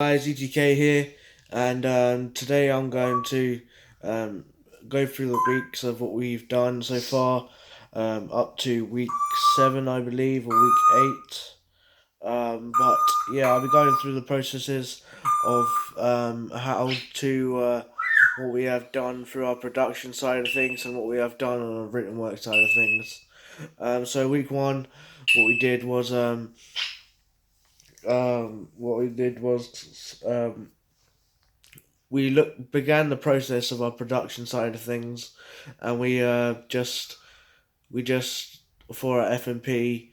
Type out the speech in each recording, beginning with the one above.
Guys, ETK here, and today I'm going to um, go through the weeks of what we've done so far, up to week 7, I believe, or week 8. But yeah, I'll be going through the processes of how to what we have done through our production side of things and what we have done on our written work side of things. So week 1, what we did was we began the process of our production side of things, and we just for our FMP,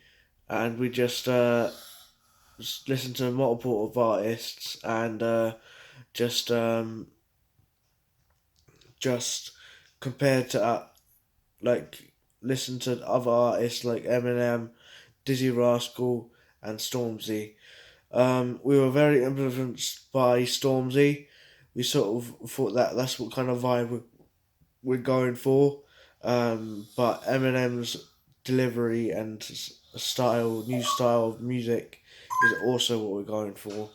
and we just listened to multiple of artists and just um, just compared to like listen to other artists like Eminem, Dizzy Rascal, and Stormzy. We were very influenced by Stormzy. We sort of thought that that's what kind of vibe we're going for. But Eminem's delivery and new style of music is also what we're going for.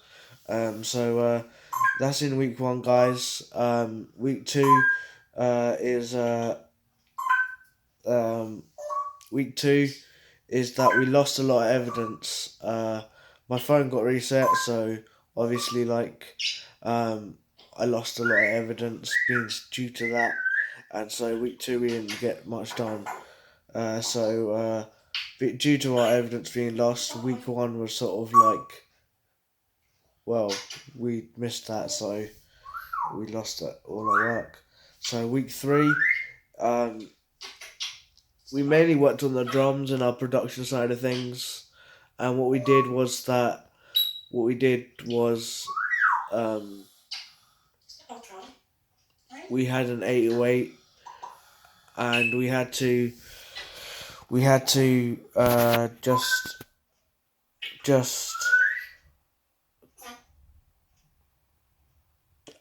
So that's in week 1, guys. Week 2 is um, week 2 is that we lost a lot of evidence. My phone got reset, so obviously, um, I lost a lot of evidence being due to that, and so week 2 we didn't get much done. Due to our evidence being lost, week 1 was sort of like, well, we missed that, so we lost all our work. So week 3, um, we mainly worked on the drums and our production side of things, and what we did was um, we had an 808, and we had to just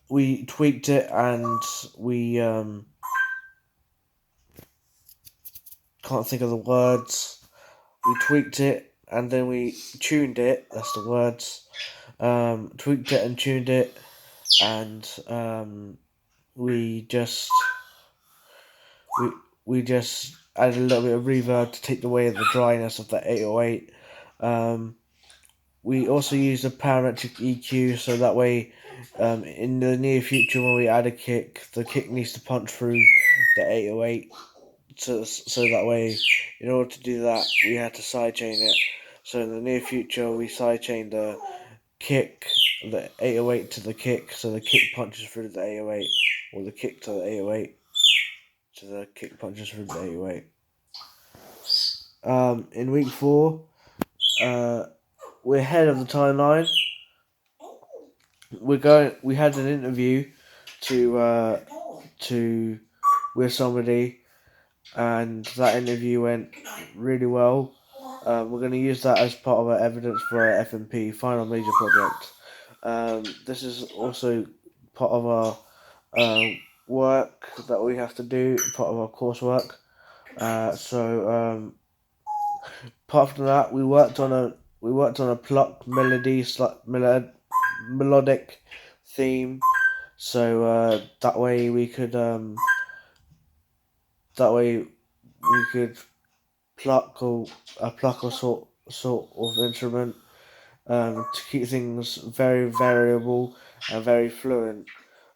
we tweaked it, and we can't think of the words. We tweaked it, and then we tuned it. That's the words. Tweaked it and tuned it, and we just we we just added a little bit of reverb to take away the dryness of the 808. We also used a parametric EQ, so that way, in the near future when we add a kick, the kick needs to punch through the 808. So that way, in order to do that, we had to sidechain it. So in the near future, we sidechained the 808 to the kick, so the kick punches through the 808, or the kick to the 808, so the kick punches through the 808. In week 4, we're ahead of the timeline. We had an interview to with somebody, and that interview went really well. We're going to use that as part of our evidence for our FMP final major project. This is also part of our work that we have to do, part of our coursework. Apart from that, we worked on a plucked melodic theme, so that way we could pluck a sort of instrument, to keep things very variable and very fluent.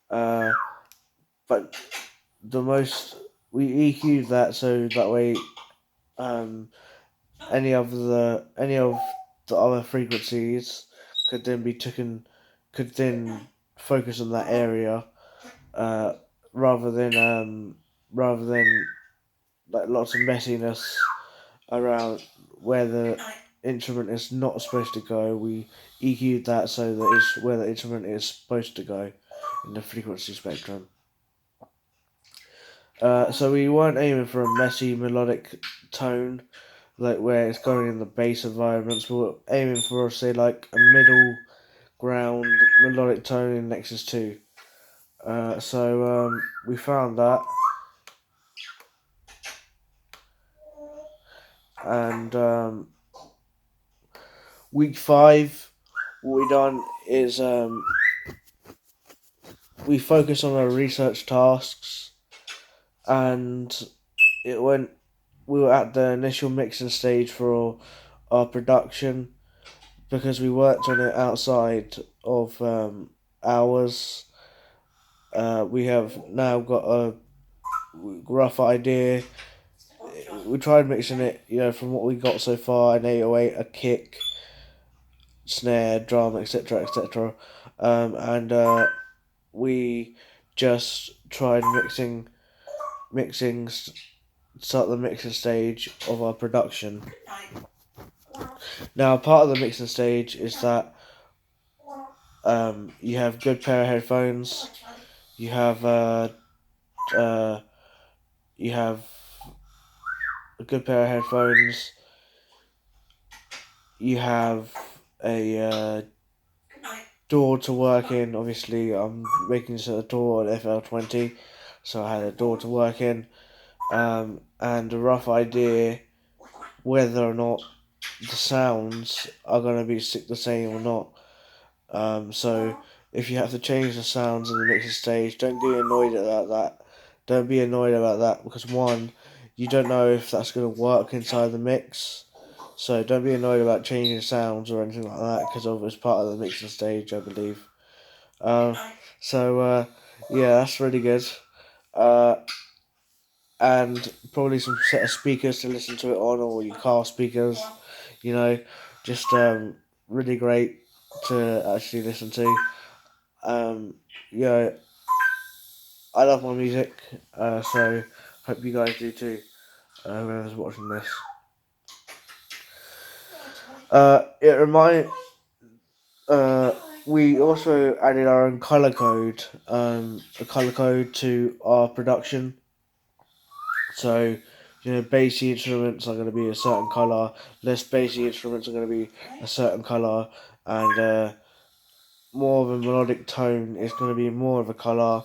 But the most we EQ'd that, so that way any of the other frequencies could then focus on that area, uh, rather than like lots of messiness around where the instrument is not supposed to go. We EQ'd that so that it's where the instrument is supposed to go in the frequency spectrum. So we weren't aiming for a messy melodic tone, like where it's going in the bass environments. We were aiming for, say, like a middle ground melodic tone in Nexus 2. So we found that, and week 5 what we done is we focus on our research tasks, and it went. We were at the initial mixing stage for our production because we worked on it outside of hours. We have now got a rough idea. We tried mixing it, from what we got so far: an 808, a kick, snare, drum, etc., etc. And we just tried mixing, start the mixing stage of our production. Now, part of the mixing stage is that you have good pair of headphones. You have you have a good pair of headphones. You have a door to work in. Obviously, I'm making this a door at FL20, so I had a door to work in, and a rough idea whether or not the sounds are going to be the same or not. So if you have to change the sounds in the mixing stage, don't get annoyed about that. Don't be annoyed about that because one, you don't know if that's going to work inside the mix. So don't be annoyed about changing sounds or anything like that because it's part of the mixing stage, I believe. So yeah, that's really good. And probably some set of speakers to listen to it on, or your car speakers. Just really great to actually listen to. Yeah, I love my music, so hope you guys do too. Whoever's watching this. It remind. We also added our own color code, a color code to our production. So, bassy instruments are going to be a certain color, less bassy instruments are going to be a certain color, and more of a melodic tone is going to be more of a color.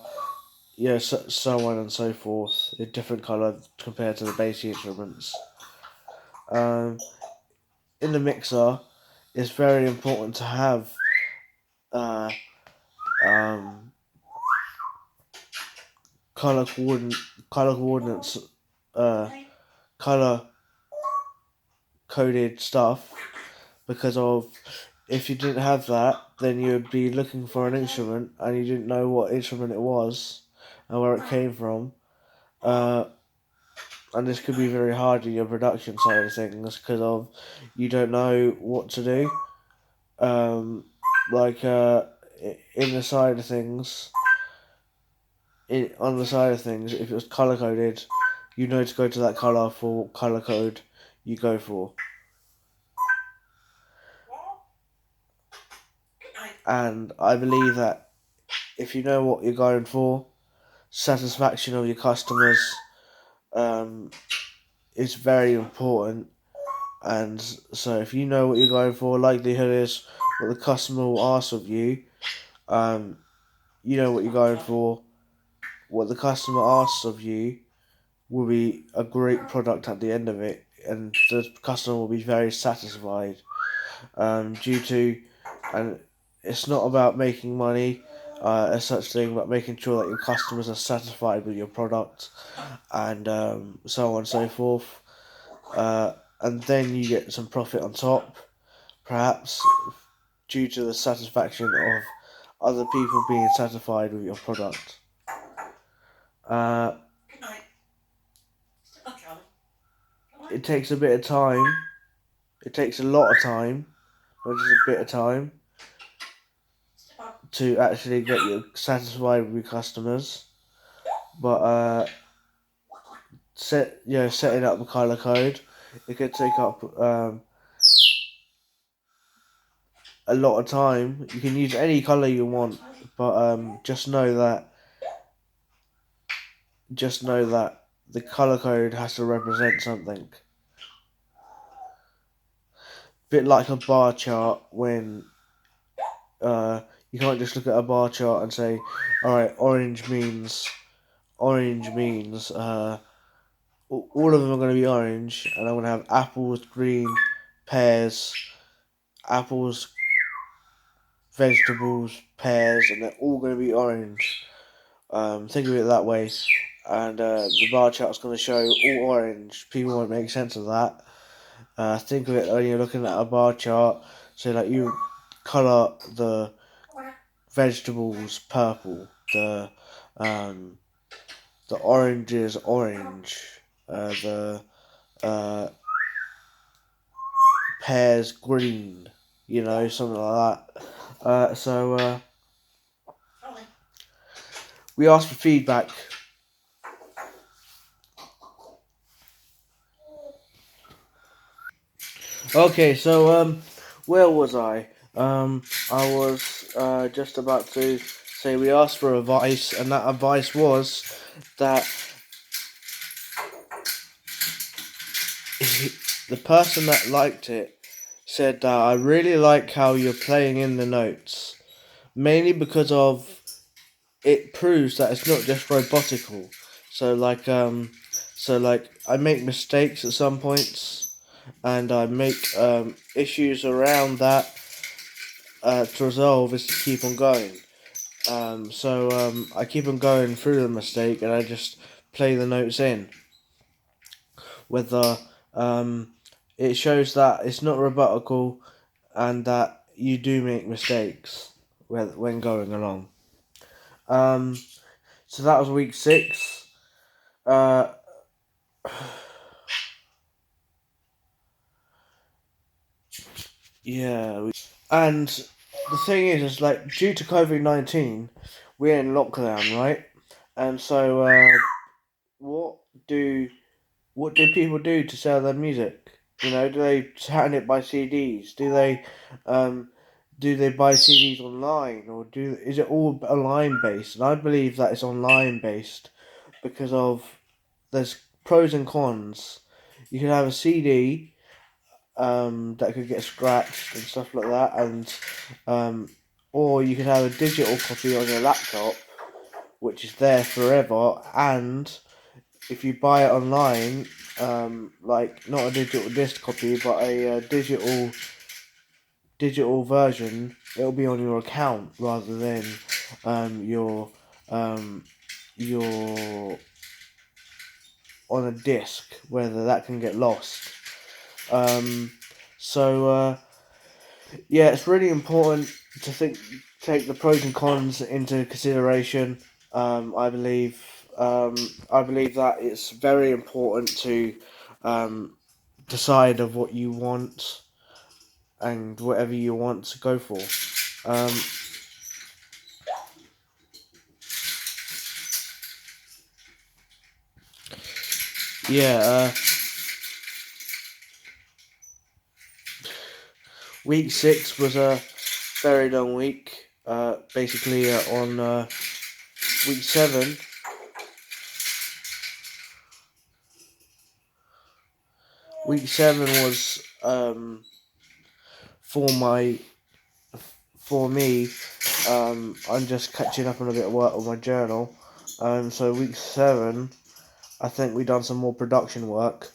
So on and so forth. A different color compared to the bassy instruments. In the mixer, it's very important to have uh, um, color coordinates, color coded stuff, because of if you didn't have that, then you would be looking for an instrument and you didn't know what instrument it was and where it came from. And this could be very hard in your production side of things because of you don't know what to do. Like in the side of things, on the side of things, if it was color coded, you know to go to that color for what color code you go for. And I believe that if you know what you're going for, satisfaction of your customers is very important. And so if you know what you're going for, likelihood is what the customer will ask of you. You know what you're going for. What the customer asks of you will be a great product at the end of it, and the customer will be very satisfied. Due to, and it's not about making money, as such thing, but making sure that your customers are satisfied with your product, and so on and so forth. And then you get some profit on top, perhaps due to the satisfaction of other people being satisfied with your product. It takes a bit of time. It takes a lot of time, not just a bit of time, to actually get you satisfied with your customers. But setting up the color code, it could take up a lot of time. You can use any color you want, but just know that the color code has to represent something. Bit like a bar chart, when you can't just look at a bar chart and say, all right, orange means all of them are going to be orange, and I'm going to have apples, green, pears, apples, vegetables, pears, and they're all going to be orange. Think of it that way. And the bar chart's going to show all orange. People won't make sense of that. Think of it when you're looking at a bar chart. So like you colour the vegetables purple, the orange is orange, the uh, pears green, something like that. So we asked for feedback. Okay, so where was I? I was just about to say we asked for advice, and that advice was that the person that liked it said that I really like how you're playing in the notes, mainly because of it proves that it's not just robotical. So like I make mistakes at some points, and I make issues around that to resolve is to keep on going. So I keep on going through the mistake, and I just play the notes in. Whether it shows that it's not rebuttal, and that you do make mistakes when going along. So that was week 6. Uh, yeah, and the thing is like due to COVID-19, we're in lockdown, right? And so, what do what do people do to sell their music? Do they turn it by CDs? Um, do they buy CDs online, or is it all online based? And I believe that it's online based because of there's pros and cons. You can have a CD that could get scratched and stuff like that, and or you could have a digital copy on your laptop, which is there forever. And if you buy it online, like not a digital disc copy, but a digital version, it'll be on your account rather than your your on a disc, whether that can get lost. Um, so yeah, it's really important to take the pros and cons into consideration. I believe I believe that it's very important to decide of what you want and whatever you want to go for. Um, yeah, week 6 was a very long week. Basically, on week 7, was for my for me. I'm just catching up on a bit of work on my journal. So week 7, I think we done some more production work,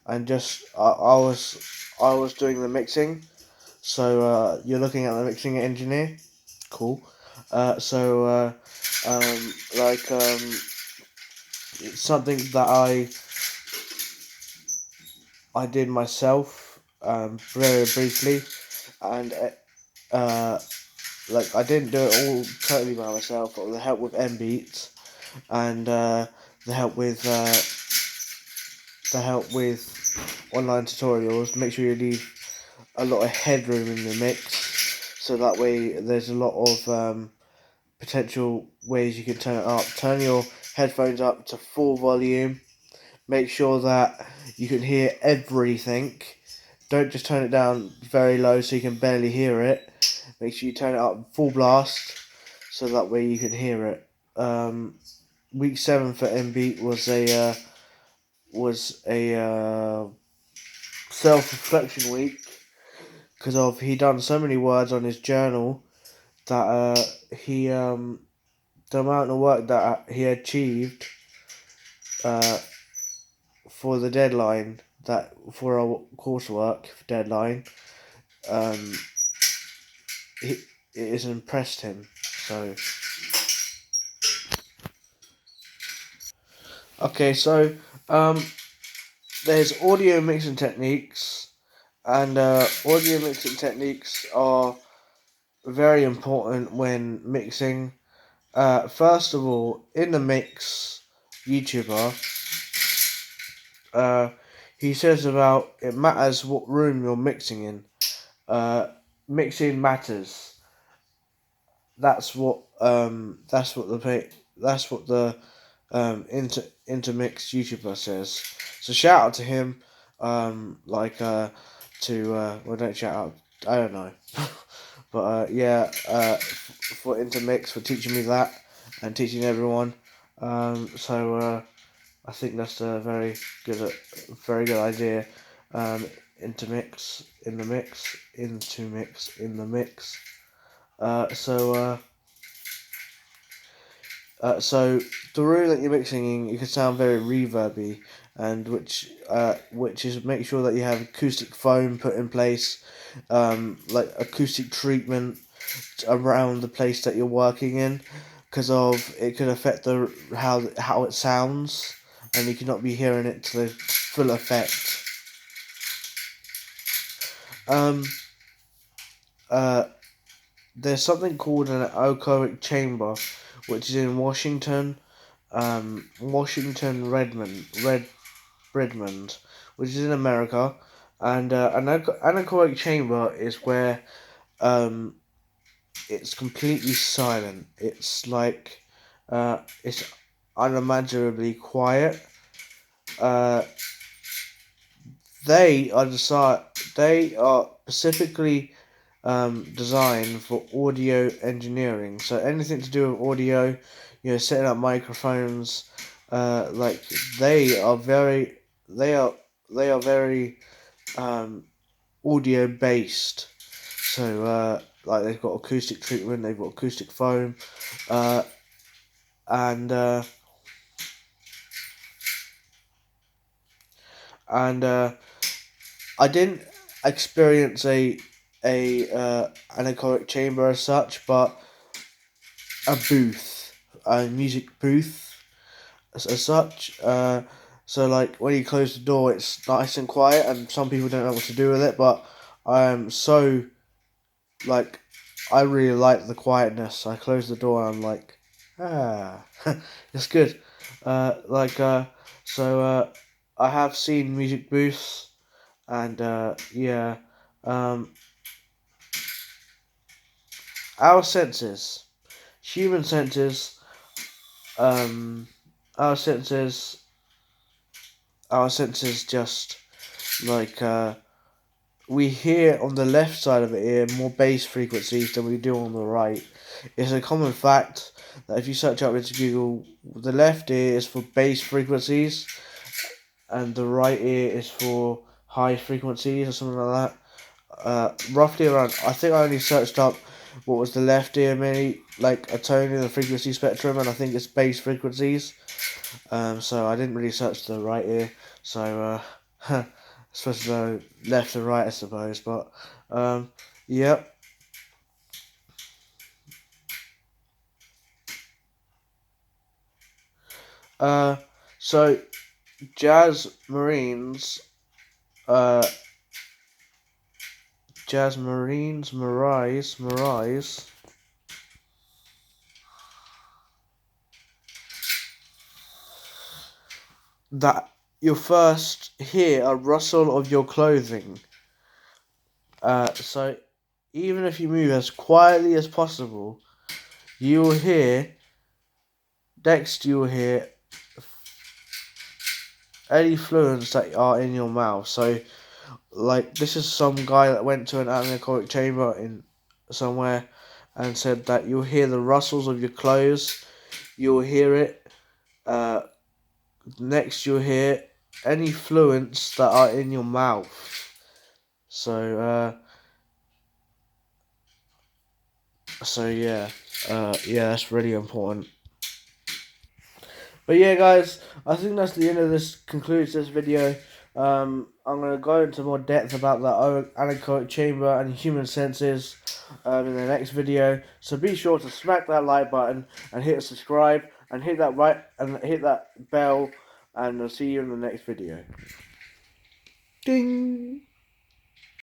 and just I was doing the mixing. So you're looking at the mixing engineer, cool. Like it's something that I did myself, very briefly, and like I didn't do it all totally by myself, but with the help with NBEAT and the help with online tutorials. Make sure you leave a lot of headroom in the mix, so that way there's a lot of potential ways you can turn it up. Turn your headphones up to full volume. Make sure that you can hear everything. Don't just turn it down very low so you can barely hear it. Make sure you turn it up full blast, so that way you can hear it. Week 7 for NBEAT was a self-reflection week, because of he done so many words on his journal that he the amount of work that he achieved uh, for the deadline, that for our coursework deadline, um, it has impressed him. So okay, so there's audio mixing techniques, and audio mixing techniques are very important when mixing. First of all, in the mix, YouTuber, he says about it matters what room you're mixing in. Mixing matters. That's what the intermix YouTuber says. So shout out to him. Well, don't shout out. I don't know. But for intermix for teaching me that and teaching everyone. I think that's a very good idea. Intermix in the mix, into mix in the mix. So the room that you're mixing in, you can sound very reverby, and which is make sure that you have acoustic foam put in place, like acoustic treatment around the place that you're working in, because of it could affect the how it sounds, and you cannot be hearing it to the full effect. Um, uh, there's something called an echoic chamber, which is in Washington, Redmond, which is in America, and an anechoic chamber is where um, it's completely silent. It's like it's unimaginably quiet. Uh, they are they are specifically designed for audio engineering. So anything to do with audio, setting up microphones, like they are very, they are they are very audio based. So like they've got acoustic treatment, they've got acoustic foam, uh, and uh, and I didn't experience a anechoic chamber as such, but a music booth as such. So like when you close the door, it's nice and quiet, and some people don't know what to do with it. But I am so like I really like the quietness. I close the door, and I'm like, it's good. Like so I have seen music booths, and um, our senses, human senses, um, our senses, our senses just like we hear on the left side of the ear more bass frequencies than we do on the right. It's a common fact that if you search up into Google, the left ear is for bass frequencies and the right ear is for high frequencies or something like that. Roughly around, I think I only searched up what was the left ear, maybe like a tone in the frequency spectrum, and I think it's bass frequencies. So I didn't really search the right ear, so supposed to know left and right, I suppose. But yep. Uh, so Jazz Marines, uh, Jazz Marines, Mirais, that you first hear a rustle of your clothing. So even if you move as quietly as possible, you will hear next. You will hear any fluids that are in your mouth. So, like this is some guy that went to an anechoic chamber in somewhere, and said that you'll hear the rustles of your clothes. You'll hear it. Uh, Next, you'll hear any fluids that are in your mouth. So, that's really important. But yeah, guys, I think that's the end of this. Concludes this video. I'm going to go into more depth about the anechoic chamber and human senses in the next video. So be sure to smack that like button and hit subscribe and hit that bell, and I'll see you in the next video. Ding!